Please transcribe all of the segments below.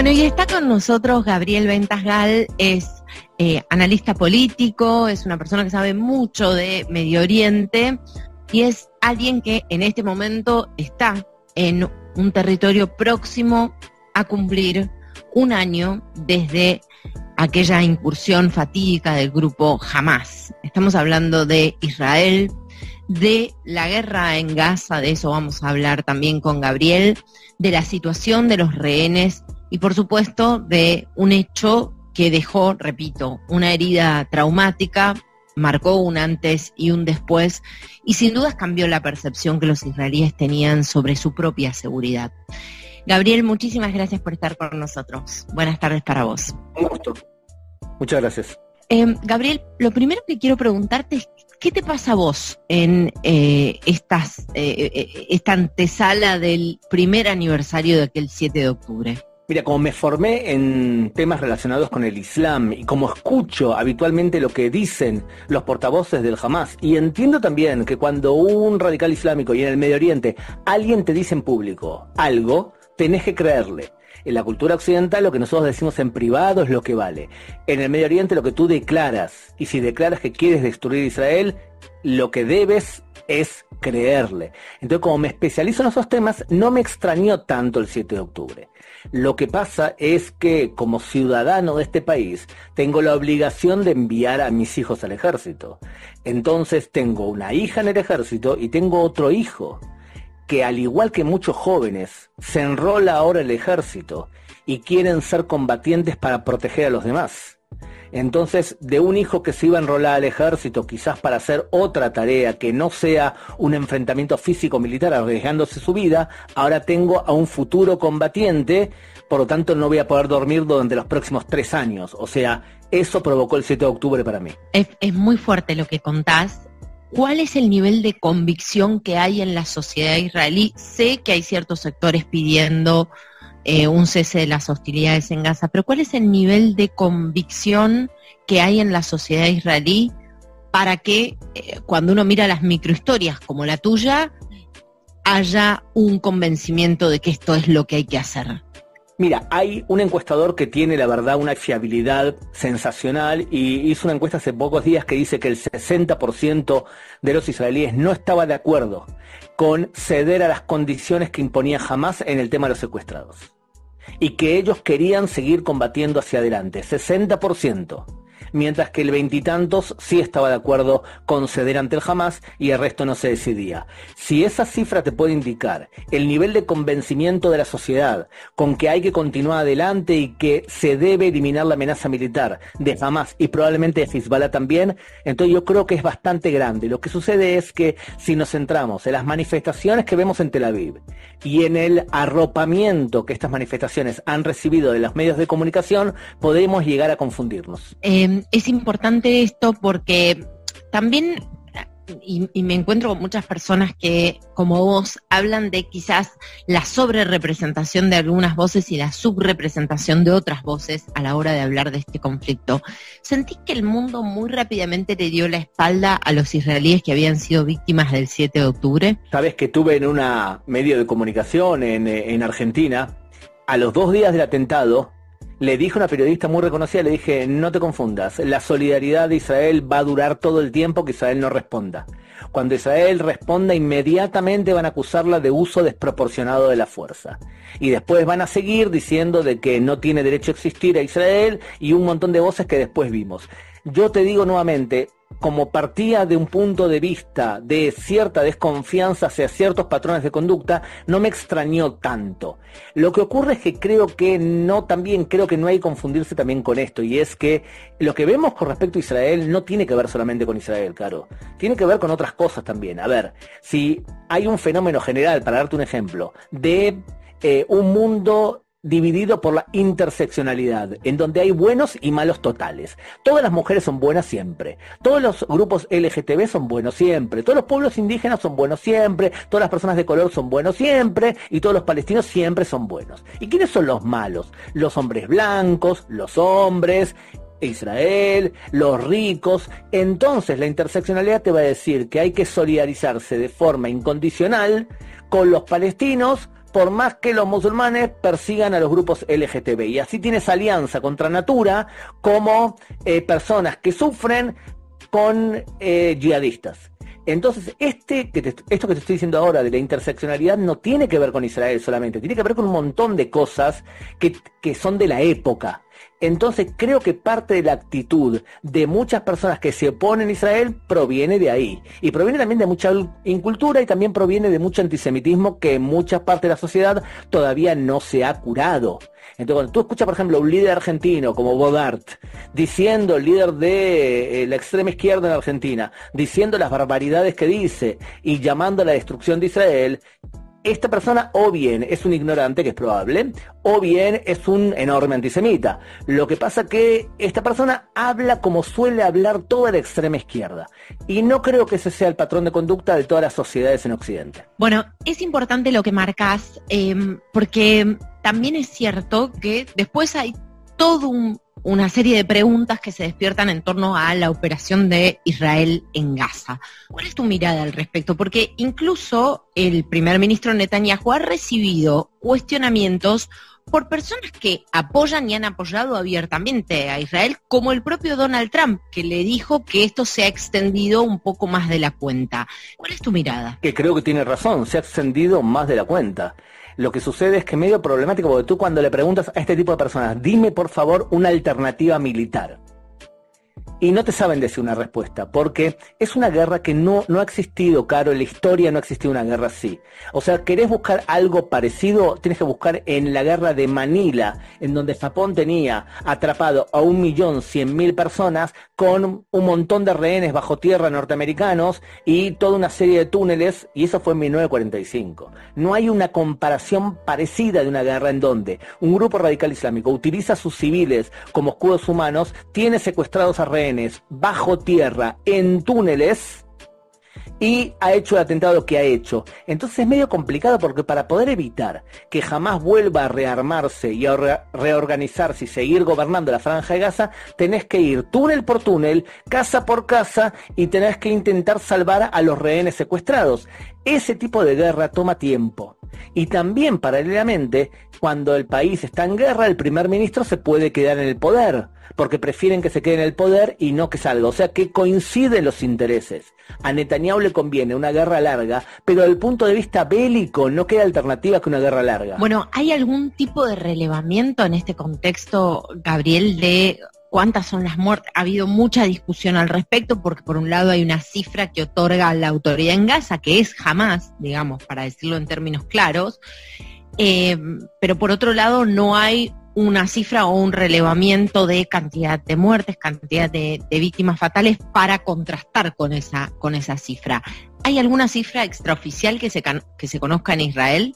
Bueno, y está con nosotros Gabriel Ventasgal, es analista político, es una persona que sabe mucho de Medio Oriente y es alguien que en este momento está en un territorio próximo a cumplir un año desde aquella incursión fatídica del grupo Hamás. Estamos hablando de Israel, de la guerra en Gaza, de eso vamos a hablar también con Gabriel, de la situación de los rehenes y por supuesto de un hecho que dejó, repito, una herida traumática, marcó un antes y un después y sin dudas cambió la percepción que los israelíes tenían sobre su propia seguridad. Gabriel, muchísimas gracias por estar con nosotros. Buenas tardes para vos. Un gusto. Muchas gracias. Gabriel, lo primero que quiero preguntarte es ¿qué te pasa a vos en esta antesala del primer aniversario de aquel 7 de octubre? Mira, como me formé en temas relacionados con el Islam y como escucho habitualmente lo que dicen los portavoces del Hamás, y entiendo también que cuando un radical islámico y en el Medio Oriente alguien te dice en público algo, tenés que creerle. En la cultura occidental lo que nosotros decimos en privado es lo que vale. En el Medio Oriente lo que tú declaras, y si declaras que quieres destruir Israel, lo que debes es creerle. Entonces, como me especializo en esos temas, no me extrañó tanto el 7 de octubre. Lo que pasa es que, como ciudadano de este país, tengo la obligación de enviar a mis hijos al ejército. Entonces, tengo una hija en el ejército y tengo otro hijo que, al igual que muchos jóvenes, se enrola ahora en el ejército y quieren ser combatientes para proteger a los demás. Entonces, de un hijo que se iba a enrolar al ejército, quizás para hacer otra tarea que no sea un enfrentamiento físico-militar arriesgándose su vida, ahora tengo a un futuro combatiente, por lo tanto no voy a poder dormir durante los próximos 3 años. O sea, eso provocó el 7 de octubre para mí. Es muy fuerte lo que contás. ¿Cuál es el nivel de convicción que hay en la sociedad israelí? Sé que hay ciertos sectores pidiendo un cese de las hostilidades en Gaza, pero ¿cuál es el nivel de convicción que hay en la sociedad israelí para que cuando uno mira las microhistorias como la tuya, haya un convencimiento de que esto es lo que hay que hacer? Mira, hay un encuestador que tiene, la verdad, una fiabilidad sensacional y hizo una encuesta hace pocos días que dice que el 60% de los israelíes no estaba de acuerdo con ceder a las condiciones que imponía Hamás en el tema de los secuestrados y que ellos querían seguir combatiendo hacia adelante, 60%. Mientras que el 20 y tantos sí estaba de acuerdo con ceder ante el Hamás y el resto no se decidía. Si esa cifra te puede indicar el nivel de convencimiento de la sociedad con que hay que continuar adelante y que se debe eliminar la amenaza militar de Hamás y probablemente de Hezbollah también, entonces yo creo que es bastante grande. Lo que sucede es que si nos centramos en las manifestaciones que vemos en Tel Aviv y en el arropamiento que estas manifestaciones han recibido de los medios de comunicación, podemos llegar a confundirnos. Es importante esto porque también, y me encuentro con muchas personas que, como vos, hablan de quizás la sobrerepresentación de algunas voces y la subrepresentación de otras voces a la hora de hablar de este conflicto. ¿Sentís que el mundo muy rápidamente le dio la espalda a los israelíes que habían sido víctimas del 7 de octubre? Sabes que estuve en un medio de comunicación en Argentina, a los 2 días del atentado, le dije a una periodista muy reconocida, le dije, no te confundas, la solidaridad de Israel va a durar todo el tiempo que Israel no responda. Cuando Israel responda, inmediatamente van a acusarla de uso desproporcionado de la fuerza. Y después van a seguir diciendo de que no tiene derecho a existir a Israel y un montón de voces que después vimos. Yo te digo nuevamente, como partía de un punto de vista de cierta desconfianza hacia ciertos patrones de conducta, no me extrañó tanto. Lo que ocurre es que creo que no hay que confundirse también con esto, y es que lo que vemos con respecto a Israel no tiene que ver solamente con Israel, claro, tiene que ver con otras cosas también. A ver, si hay un fenómeno general, para darte un ejemplo, de un mundo dividido por la interseccionalidad, en donde hay buenos y malos totales. Todas las mujeres son buenas siempre, todos los grupos LGTB son buenos siempre, todos los pueblos indígenas son buenos siempre, todas las personas de color son buenos siempre, y todos los palestinos siempre son buenos. ¿Y quiénes son los malos? Los hombres blancos, los hombres, Israel, los ricos. Entonces la interseccionalidad te va a decir que hay que solidarizarse de forma incondicional con los palestinos, por más que los musulmanes persigan a los grupos LGTB. Y así tienes alianza contra natura como personas que sufren con yihadistas. Entonces, esto que te estoy diciendo ahora de la interseccionalidad no tiene que ver con Israel solamente, tiene que ver con un montón de cosas que son de la época. Entonces, creo que parte de la actitud de muchas personas que se oponen a Israel proviene de ahí. Y proviene también de mucha incultura y también proviene de mucho antisemitismo que en muchas partes de la sociedad todavía no se ha curado. Entonces, cuando tú escuchas, por ejemplo, a un líder argentino como Bodart, diciendo, el líder de la extrema izquierda en Argentina, diciendo las barbaridades que dice y llamando a la destrucción de Israel, esta persona o bien es un ignorante, que es probable, o bien es un enorme antisemita. Lo que pasa que esta persona habla como suele hablar toda la extrema izquierda. Y no creo que ese sea el patrón de conducta de todas las sociedades en Occidente. Bueno, es importante lo que marcas, porque también es cierto que después hay todo una serie de preguntas que se despiertan en torno a la operación de Israel en Gaza. ¿Cuál es tu mirada al respecto? Porque incluso el primer ministro Netanyahu ha recibido cuestionamientos por personas que apoyan y han apoyado abiertamente a Israel, como el propio Donald Trump, que le dijo que esto se ha extendido un poco más de la cuenta. ¿Cuál es tu mirada? Que creo que tiene razón, se ha extendido más de la cuenta. Lo que sucede es que es medio problemático porque tú cuando le preguntas a este tipo de personas, dime por favor una alternativa militar, y no te saben decir una respuesta, porque es una guerra que no ha existido, Caro, en la historia no ha existido una guerra así. O sea, querés buscar algo parecido, tienes que buscar en la guerra de Manila, en donde Japón tenía atrapado a 1.100.000 personas con un montón de rehenes bajo tierra norteamericanos y toda una serie de túneles, y eso fue en 1945. No hay una comparación parecida de una guerra en donde un grupo radical islámico utiliza a sus civiles como escudos humanos, tiene secuestrados a rehenes bajo tierra, en túneles, y ha hecho el atentado que ha hecho. Entonces es medio complicado porque para poder evitar que jamás vuelva a rearmarse y a reorganizarse y seguir gobernando la Franja de Gaza, tenés que ir túnel por túnel, casa por casa, y tenés que intentar salvar a los rehenes secuestrados. Ese tipo de guerra toma tiempo. Y también, paralelamente, cuando el país está en guerra, el primer ministro se puede quedar en el poder, porque prefieren que se quede en el poder y no que salga. O sea que coinciden los intereses. A Netanyahu le conviene una guerra larga, pero desde el punto de vista bélico no queda alternativa que una guerra larga. Bueno, ¿hay algún tipo de relevamiento en este contexto, Gabriel, de cuántas son las muertes? Ha habido mucha discusión al respecto, porque por un lado hay una cifra que otorga la autoridad en Gaza, que es Hamás, digamos, para decirlo en términos claros, pero por otro lado no hay una cifra o un relevamiento de cantidad de muertes, cantidad de víctimas fatales para contrastar con esa cifra. ¿Hay alguna cifra extraoficial que se conozca en Israel?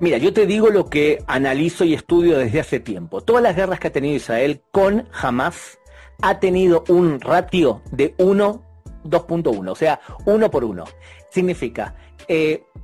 Mira, yo te digo lo que analizo y estudio desde hace tiempo. Todas las guerras que ha tenido Israel con Hamás ha tenido un ratio de 2.1, o sea, 1 por 1. Significa,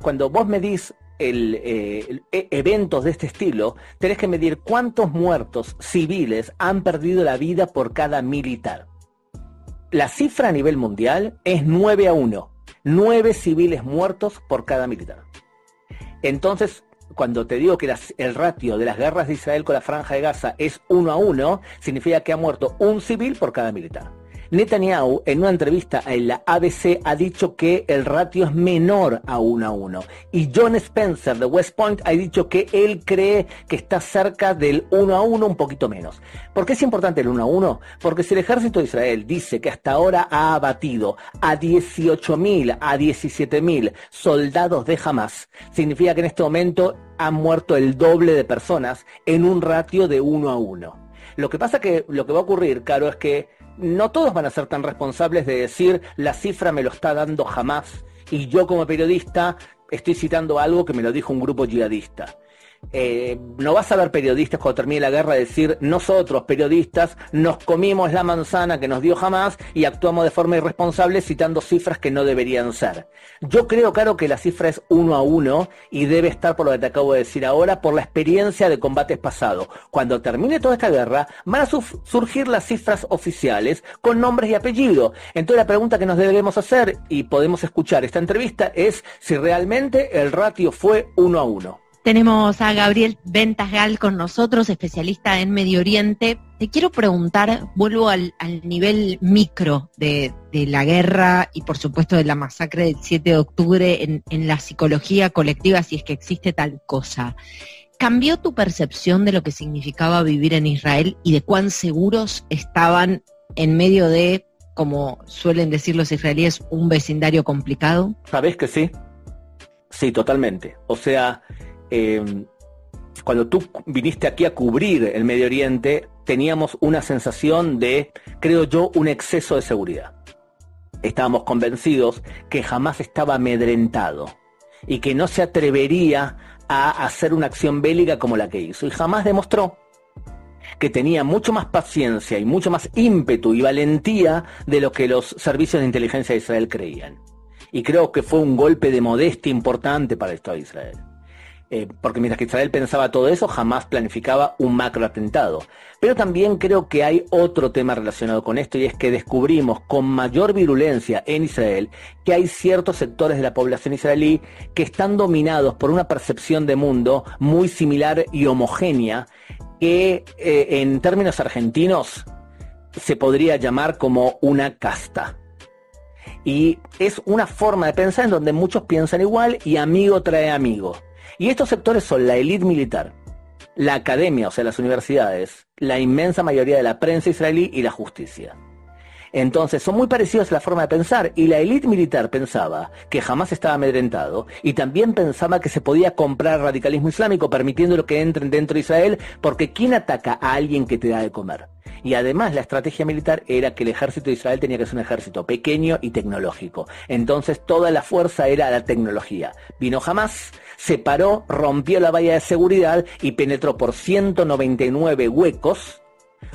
cuando vos medís eventos de este estilo, tenés que medir cuántos muertos civiles han perdido la vida por cada militar. La cifra a nivel mundial es 9-1, 9 civiles muertos por cada militar. Entonces, cuando te digo que el ratio de las guerras de Israel con la Franja de Gaza es 1-1, significa que ha muerto un civil por cada militar. Netanyahu, en una entrevista en la ABC, ha dicho que el ratio es menor a 1-1. Y John Spencer de West Point ha dicho que él cree que está cerca del 1-1, un poquito menos. ¿Por qué es importante el 1-1? Porque si el ejército de Israel dice que hasta ahora ha abatido a 18.000, a 17.000 soldados de Hamás, significa que en este momento han muerto el doble de personas en un ratio de 1-1. Lo que pasa que lo que va a ocurrir, Caro, es que no todos van a ser tan responsables de decir la cifra me lo está dando Hamás y yo como periodista estoy citando algo que me lo dijo un grupo yihadista. No vas a ver periodistas cuando termine la guerra decir nosotros periodistas nos comimos la manzana que nos dio Hamás y actuamos de forma irresponsable citando cifras que no deberían ser. Yo creo, claro, que la cifra es 1-1 y debe estar, por lo que te acabo de decir ahora, por la experiencia de combates pasados. Cuando termine toda esta guerra van a surgir las cifras oficiales con nombres y apellidos. Entonces la pregunta que nos debemos hacer, y podemos escuchar esta entrevista, es si realmente el ratio fue 1-1. Tenemos a Gabriel Ventas Gal con nosotros, especialista en Medio Oriente. Te quiero preguntar, vuelvo al nivel micro de la guerra y por supuesto de la masacre del 7 de octubre en la psicología colectiva, si es que existe tal cosa. ¿Cambió tu percepción de lo que significaba vivir en Israel y de cuán seguros estaban en medio de, como suelen decir los israelíes, un vecindario complicado? ¿Sabés que sí? Sí, totalmente. O sea, cuando tú viniste aquí a cubrir el Medio Oriente, teníamos una sensación de, creo yo, un exceso de seguridad. Estábamos convencidos que jamás estaba amedrentado y que no se atrevería a hacer una acción bélica como la que hizo. Y jamás demostró que tenía mucho más paciencia y mucho más ímpetu y valentía de lo que los servicios de inteligencia de Israel creían. Y creo que fue un golpe de modestia importante para el Estado de Israel. Porque mientras que Israel pensaba todo eso, jamás planificaba un macroatentado. Pero también creo que hay otro tema relacionado con esto, y es que descubrimos con mayor virulencia en Israel que hay ciertos sectores de la población israelí que están dominados por una percepción de mundo muy similar y homogénea, que en términos argentinos se podría llamar como una casta. Y es una forma de pensar en donde muchos piensan igual y amigo trae amigo. Y estos sectores son la élite militar, la academia, o sea, las universidades, la inmensa mayoría de la prensa israelí y la justicia. Entonces son muy parecidos a la forma de pensar, y la élite militar pensaba que jamás estaba amedrentado, y también pensaba que se podía comprar radicalismo islámico permitiéndolo que entren dentro de Israel, porque ¿quién ataca a alguien que te da de comer? Y además la estrategia militar era que el ejército de Israel tenía que ser un ejército pequeño y tecnológico. Entonces toda la fuerza era la tecnología. Vino Hamás, se paró, rompió la valla de seguridad y penetró por 199 huecos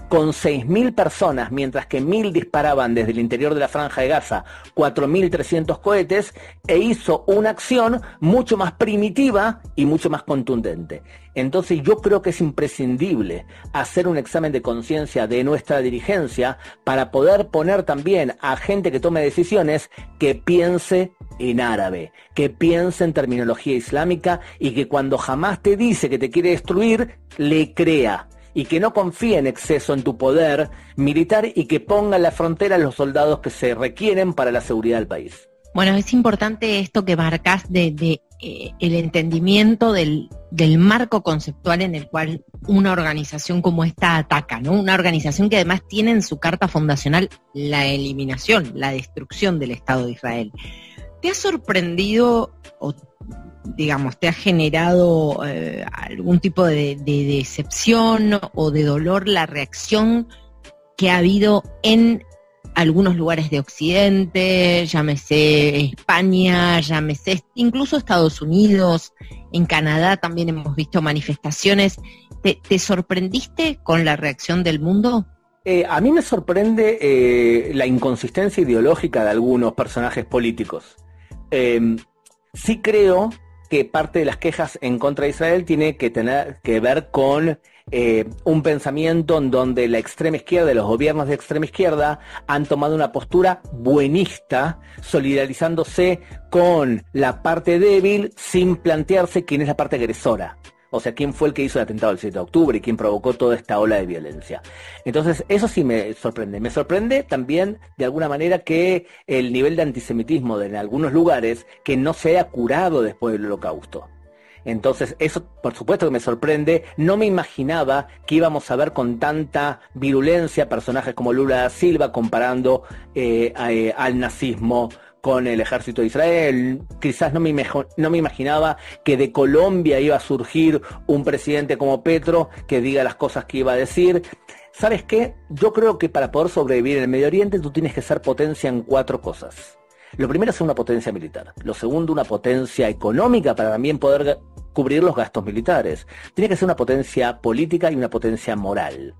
con 6.000 personas, mientras que 1.000 disparaban desde el interior de la Franja de Gaza 4.300 cohetes, e hizo una acción mucho más primitiva y mucho más contundente. Entonces yo creo que es imprescindible hacer un examen de conciencia de nuestra dirigencia para poder poner también a gente que tome decisiones que piense en árabe, que piense en terminología islámica, y que cuando Hamás te dice que te quiere destruir, le crea, y que no confíe en exceso en tu poder militar, y que ponga en la frontera los soldados que se requieren para la seguridad del país. Bueno, es importante esto que marcás de el entendimiento del marco conceptual en el cual una organización como esta ataca, ¿no? Una organización que además tiene en su carta fundacional la eliminación, la destrucción del Estado de Israel. ¿Te ha sorprendido o, digamos, te ha generado algún tipo de decepción o de dolor la reacción que ha habido en algunos lugares de Occidente, llámese España, llámese incluso Estados Unidos, en Canadá también hemos visto manifestaciones? ¿Te sorprendiste con la reacción del mundo? A mí me sorprende la inconsistencia ideológica de algunos personajes políticos. Sí creo que parte de las quejas en contra de Israel tiene que tener que ver con un pensamiento en donde la extrema izquierda, los gobiernos de extrema izquierda, han tomado una postura buenista, solidarizándose con la parte débil sin plantearse quién es la parte agresora. O sea, quién fue el que hizo el atentado del 7 de octubre y quién provocó toda esta ola de violencia. Entonces, eso sí me sorprende. Me sorprende también, de alguna manera, que el nivel de antisemitismo en algunos lugares que no se haya curado después del Holocausto. Entonces, eso por supuesto que me sorprende. No me imaginaba que íbamos a ver con tanta virulencia personajes como Lula da Silva comparando al nazismo con el ejército de Israel. Quizás no me imaginaba que de Colombia iba a surgir un presidente como Petro que diga las cosas que iba a decir. ¿Sabes qué? Yo creo que para poder sobrevivir en el Medio Oriente tú tienes que ser potencia en 4 cosas. Lo primero es una potencia militar. Lo segundo, una potencia económica para también poder cubrir los gastos militares. Tiene que ser una potencia política y una potencia moral.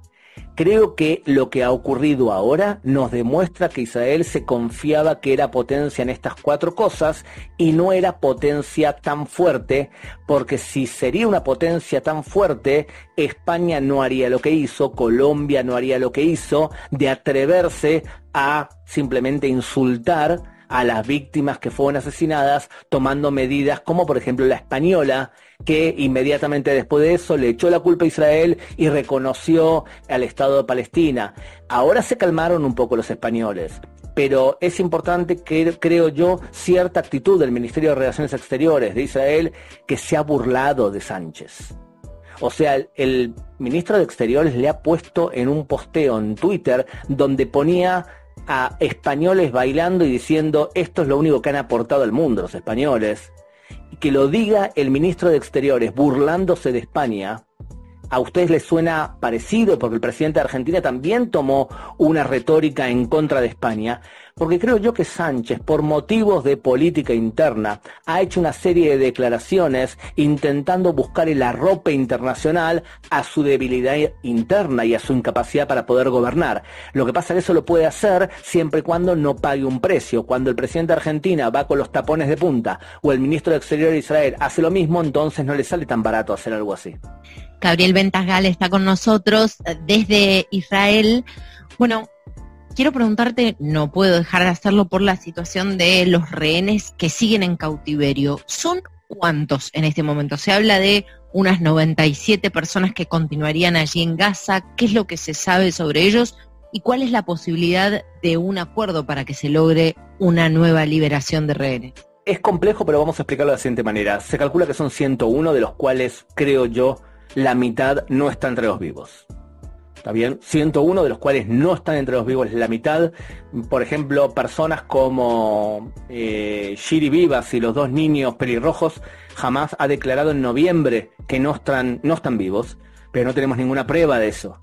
Creo que lo que ha ocurrido ahora nos demuestra que Israel se confiaba que era potencia en estas 4 cosas y no era potencia tan fuerte, porque si sería una potencia tan fuerte, España no haría lo que hizo, Colombia no haría lo que hizo, de atreverse a simplemente insultar a las víctimas que fueron asesinadas, tomando medidas como por ejemplo la española, que inmediatamente después de eso le echó la culpa a Israel y reconoció al Estado de Palestina. Ahora se calmaron un poco los españoles, pero es importante que, creo yo, cierta actitud del Ministerio de Relaciones Exteriores de Israel, que se ha burlado de Sánchez. O sea, el ministro de Exteriores le ha puesto en un posteo en Twitter donde ponía a españoles bailando y diciendo: esto es lo único que han aportado al mundo los españoles. Y que lo diga el ministro de Exteriores burlándose de España, ¿a ustedes les suena parecido? Porque el presidente de Argentina también tomó una retórica en contra de España, porque creo yo que Sánchez, por motivos de política interna, ha hecho una serie de declaraciones intentando buscar el arrope internacional a su debilidad interna y a su incapacidad para poder gobernar. Lo que pasa es que eso lo puede hacer siempre y cuando no pague un precio. Cuando el presidente de Argentina va con los tapones de punta o el ministro de Exterior de Israel hace lo mismo, entonces no le sale tan barato hacer algo así. Gabriel Ventas Gal está con nosotros desde Israel. Bueno, quiero preguntarte, no puedo dejar de hacerlo por la situación de los rehenes que siguen en cautiverio. ¿Son cuántos en este momento? Se habla de unas 97 personas que continuarían allí en Gaza. ¿Qué es lo que se sabe sobre ellos? ¿Y cuál es la posibilidad de un acuerdo para que se logre una nueva liberación de rehenes? Es complejo, pero vamos a explicarlo de la siguiente manera. Se calcula que son 101, de los cuales, creo yo, la mitad no está entre los vivos. ¿Está bien? 101 de los cuales no están entre los vivos, la mitad. Por ejemplo, personas como Shiri Vivas y los dos niños pelirrojos, Hamás ha declarado en noviembre que no están vivos, pero no tenemos ninguna prueba de eso.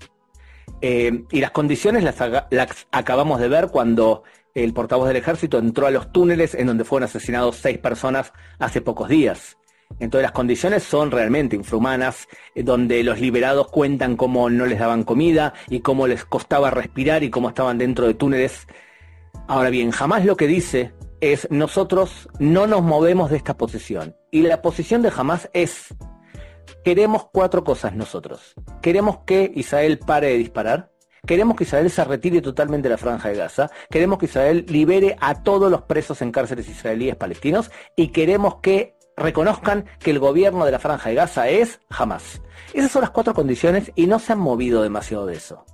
Y las condiciones las acabamos de ver cuando el portavoz del ejército entró a los túneles en donde fueron asesinados 6 personas hace pocos días. Entonces las condiciones son realmente infrahumanas, donde los liberados cuentan cómo no les daban comida y cómo les costaba respirar y cómo estaban dentro de túneles. Ahora bien, Hamás lo que dice es: nosotros no nos movemos de esta posición. Y la posición de Hamás es: queremos 4 cosas nosotros. Queremos que Israel pare de disparar. Queremos que Israel se retire totalmente de la Franja de Gaza. Queremos que Israel libere a todos los presos en cárceles israelíes palestinos. Y queremos que reconozcan que el gobierno de la Franja de Gaza es Hamás. Esas son las 4 condiciones y no se han movido demasiado de eso.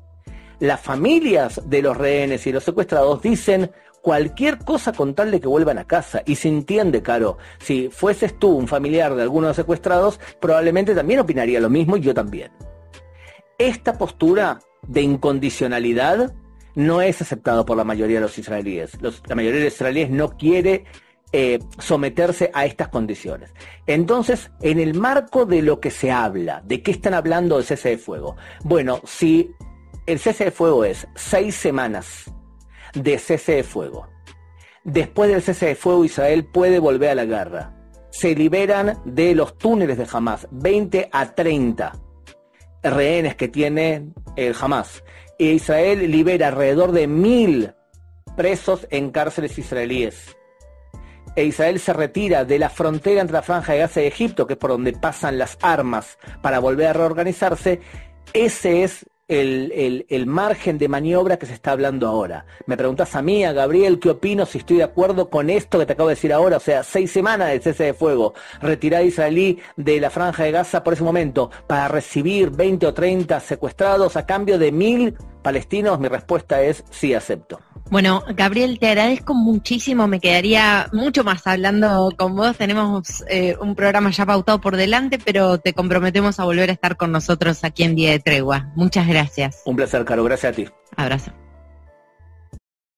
Las familias de los rehenes y los secuestrados dicen cualquier cosa con tal de que vuelvan a casa. Y se entiende, Caro, si fueses tú un familiar de alguno de los secuestrados, probablemente también opinaría lo mismo, y yo también. Esta postura de incondicionalidad no es aceptada por la mayoría de los israelíes. La mayoría de los israelíes no quiere someterse a estas condiciones. Entonces, en el marco de lo que se habla, ¿de qué están hablando del cese de fuego? Bueno, si el cese de fuego es 6 semanas de cese de fuego, después del cese de fuego Israel puede volver a la guerra. Se liberan de los túneles de Hamás 20 a 30 rehenes que tiene el Hamás. E Israel libera alrededor de 1000 presos en cárceles israelíes. E Israel se retira de la frontera entre la Franja de Gaza y Egipto, que es por donde pasan las armas para volver a reorganizarse. Ese es el margen de maniobra que se está hablando ahora. Me preguntas a mí, a Gabriel, ¿qué opino? Si estoy de acuerdo con esto que te acabo de decir ahora, o sea, 6 semanas de cese de fuego, retirada israelí de la Franja de Gaza por ese momento, para recibir 20 o 30 secuestrados a cambio de 1000 palestinos, mi respuesta es sí, acepto. Bueno, Gabriel, te agradezco muchísimo, me quedaría mucho más hablando con vos, tenemos un programa ya pautado por delante, pero te comprometemos a volver a estar con nosotros aquí en Día de Tregua. Muchas gracias. Un placer, Caro, gracias a ti. Abrazo.